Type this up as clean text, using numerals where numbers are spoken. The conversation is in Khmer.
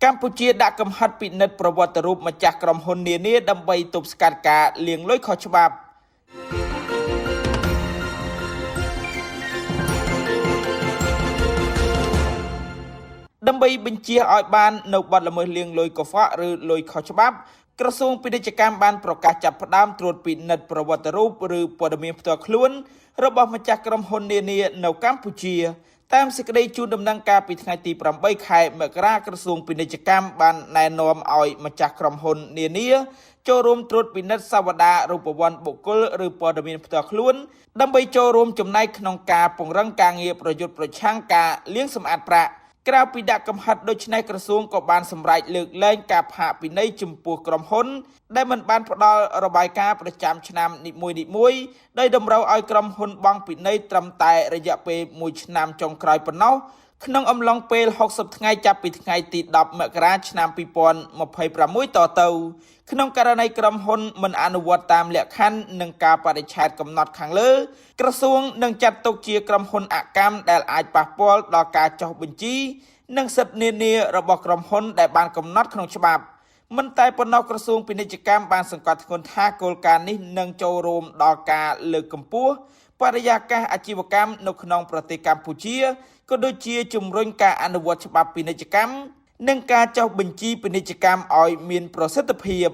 កម្ពុជាដាក់កំហិតពិនិត្យប្រវត្តិរូបម្ចាស់ក្រុមហ៊ុននានាដើម្បីទប់ស្កាត់ការលាងលុយខុសច្បាប់ដើម្បីបញ្ជាឲ្យបាននៅបទល្មើសលាងលុយកខ្វក់ឬលុយខុសច្បាប់ក្រសួងពាណិជ្ជកម្មបានប្រកាសចាប់ផ្ដើមត្រួតពិនិត្យប្រវត្តិរូបឬព័ត៌មានផ្ទាល់ខ្លួនរបស់ម្ចាស់ក្រុមហ៊ុននានានៅកម្ពុជាតាមសេចក្តីជូនដំណឹងការពីថ្ងៃទី8ខែមករាក្រសួងពាណិជ្ជកម្មបានណែនាំឲ្យម្ចាស់ក្រុមហ៊ុននានាចូលរួមត្រួតពិនិត្យសវតារូបវ័ន្តបុគ្គលឬព័ត៌មានផ្ទាល់ខ្លួនដើម្បីចូលរួមចំណែកក្នុងការពង្រឹងការងារប្រយុទ្ធប្រឆាំងការលាងសម្អាតប្រាក់ក្រៅពីដាក់កំហិតដូច្នេះក្រសួងក៏បានសម្រេចលើកលែងការផាកពិន័យចំពោះក្រុមហ៊ុនដែលមិនបានផ្ដល់របាយការណ៍ប្រចាំឆ្នាំនីមួយៗដោយតម្រូវឲ្យក្រុមហ៊ុនបង់ពិន័យត្រឹមតែរយៈពេល1ឆ្នាំចុងក្រោយប៉ុណ្ណោះក្នុងអំឡុងពេល60ថ្ងៃចាប់ពីថ្ងៃទី10មករាឆ្នាំ2026តទៅក្នុងករណីក្រុមហ៊ុនមិនអនុវត្តតាមលក្ខខណ្ឌនិងការបដិឆេទកំណត់ខាងលើក្រសួងនឹងចាត់ទុកជាក្រុមហ៊ុនអកម្មដែលអាចប៉ះពាល់ដល់ការចុះបញ្ជីនិងសិទ្ធិនានារបស់ក្រុមហ៊ុនដែលបានកំណត់ក្នុងច្បាប់មិនតែប៉ុណ្ណោះក្រសួងពាណិជ្ជកម្មបានសង្កត់ធ្ងន់ថាគោលការណ៍នេះនឹងចូលរួមដល់ការលើកកម្ពស់បរិយាកាសអាជីវកម្មនៅក្នុងប្រទេសកម្ពុជាក៏ដូចជាជំរុញការអនុវត្តច្បាប់ពាណិជ្ជកម្មនិងការចុះបញ្ជីពាណិជ្ជកម្មឲ្យមានប្រសិទ្ធភាព